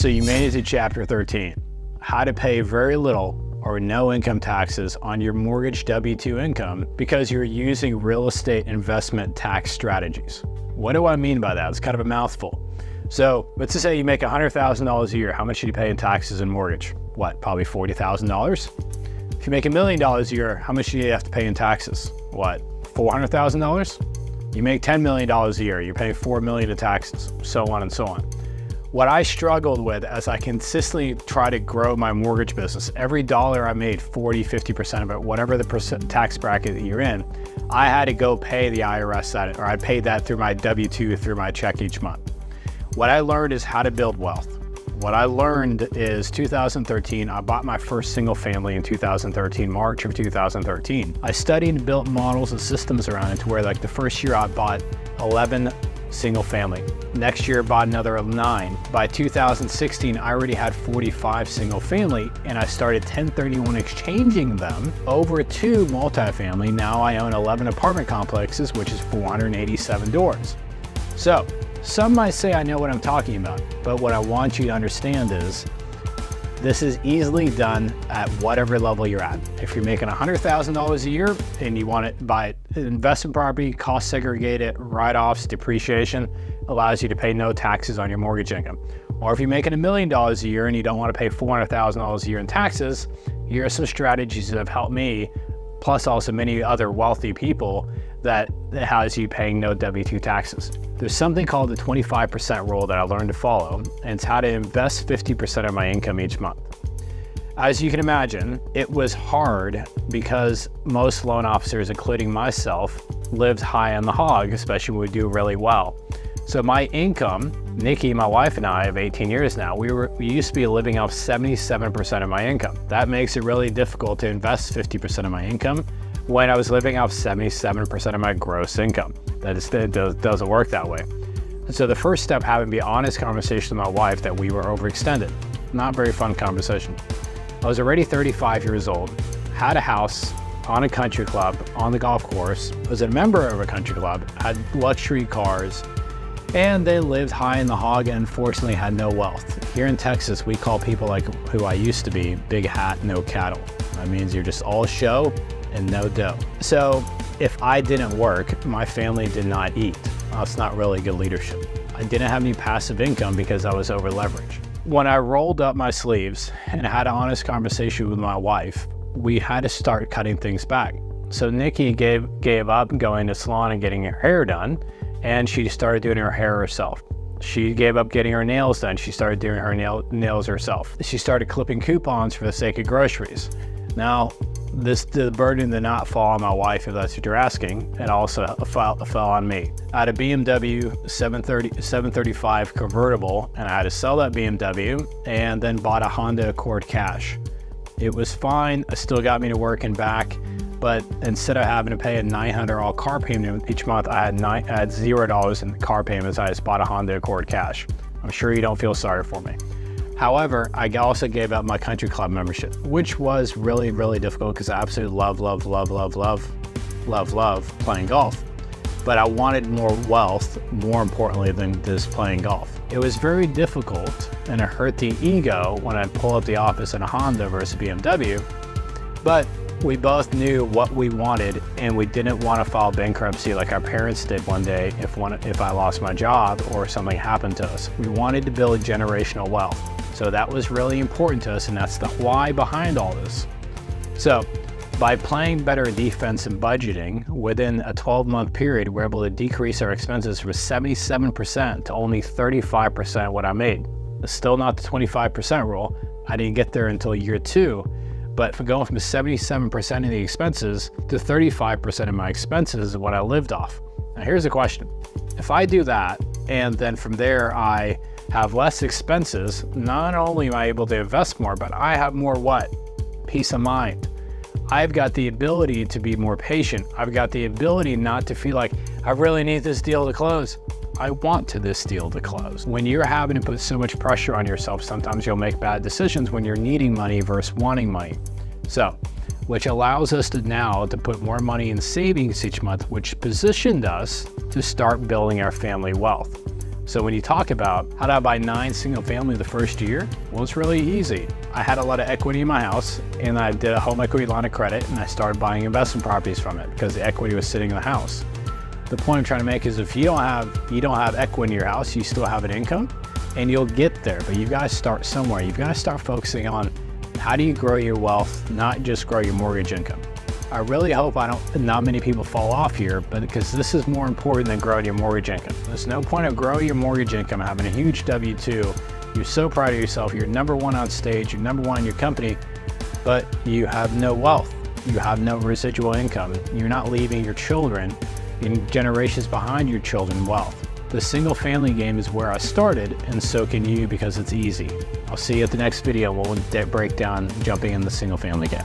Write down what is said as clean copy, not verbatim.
So you made it to chapter 13, how to pay very little or no income taxes on your mortgage W-2 income because you're using real estate investment tax strategies. What do I mean by that? It's kind of a mouthful. So let's just say you make $100,000 a year. How much should you pay in taxes and mortgage? What, probably $40,000? If you make $1 million a year, how much do you have to pay in taxes? What, $400,000? You make $10 million a year, you're paying $4 million in taxes, so on and so on. What I struggled with as I consistently try to grow my mortgage business, every dollar I made, 40–50% of it, whatever the tax bracket that you're in, I had to go pay the IRS that, or I paid that through my W-2, through my check each month. What I learned is how to build wealth. What I learned is 2013, I bought my first single family in 2013, March of 2013. I studied and built models and systems around it to where like the first year I bought 11 single family. Next year, bought another 9. By 2016, I already had 45 single family, and I started 1031 exchanging them over to multifamily. Now I own 11 apartment complexes, which is 487 doors. So some might say I know what I'm talking about, but what I want you to understand is this is easily done at whatever level you're at. If you're making $100,000 a year and you want to buy investment property, cost segregate it, write-offs, depreciation, allows you to pay no taxes on your mortgage income. Or if you're making $1 million a year and you don't want to pay $400,000 a year in taxes, here are some strategies that have helped me, plus also many other wealthy people, that has you paying no W-2 taxes. There's something called the 25% rule that I learned to follow, and it's how to invest 50% of my income each month. As you can imagine, it was hard because most loan officers, including myself, lived high on the hog, especially when we do really well. So my income, Nikki, my wife and I of 18 years now, we used to be living off 77% of my income. That makes it really difficult to invest 50% of my income when I was living off 77% of my gross income. It doesn't work that way. So the first step having to be honest conversation with my wife that we were overextended. Not very fun conversation. I was already 35 years old, had a house on a country club, on the golf course, was a member of a country club, had luxury cars, and then lived high in the hog and unfortunately had no wealth. Here in Texas, we call people like who I used to be, big hat, no cattle. That means you're just all show and no dough. So if I didn't work, my family did not eat. That's not really good leadership. I didn't have any passive income because I was over leveraged. When I rolled up my sleeves and had an honest conversation with my wife, we had to start cutting things back. So Nikki gave up going to salon and getting her hair done, and she started doing her hair herself. She gave up getting her nails done. She started doing her nails herself. She started clipping coupons for the sake of groceries. Now, the burden did not fall on my wife, if that's what you're asking. It also fell on me. I had a BMW 735 convertible, and I had to sell that BMW and then bought a Honda Accord cash. It was fine. It still got me to work and back, but instead of having to pay a $900 car payment each month, I had $0 in car payments. I just bought a Honda Accord cash. I'm sure you don't feel sorry for me. However, I also gave up my country club membership, which was really, really difficult because I absolutely love playing golf. But I wanted more wealth, more importantly, than just playing golf. It was very difficult and it hurt the ego when I'd pull up the office in a Honda versus BMW. But we both knew what we wanted and we didn't want to file bankruptcy like our parents did one day if I lost my job or something happened to us. We wanted to build generational wealth. So that was really important to us, and that's the why behind all this. So by playing better defense and budgeting, within a 12-month period, we're able to decrease our expenses from 77% to only 35% of what I made. It's still not the 25% rule. I didn't get there until year 2, but from going from 77% of the expenses to 35% of my expenses is what I lived off. Now here's the question. If I do that, and then from there I have less expenses, not only am I able to invest more, but I have more what? Peace of mind. I've got the ability to be more patient. I've got the ability not to feel like I really need this deal to close. I want this deal to close. When you're having to put so much pressure on yourself, sometimes you'll make bad decisions when you're needing money versus wanting money. So, which allows us to now to put more money in savings each month, which positioned us to start building our family wealth. So when you talk about how do I buy 9 single family the first year, well, it's really easy. I had a lot of equity in my house and I did a home equity line of credit and I started buying investment properties from it because the equity was sitting in the house. The point I'm trying to make is if you don't have equity in your house, you still have an income and you'll get there, but you've got to start somewhere. You've got to start focusing on how do you grow your wealth, not just grow your mortgage income. I really hope not many people fall off here, but because this is more important than growing your mortgage income. There's no point of growing your mortgage income, having a huge W-2. You're so proud of yourself. You're number one on stage. You're number one in your company, but you have no wealth. You have no residual income. You're not leaving your children and generations behind your children wealth. The single family game is where I started, and so can you because it's easy. I'll see you at the next video. We'll break down jumping in the single family game.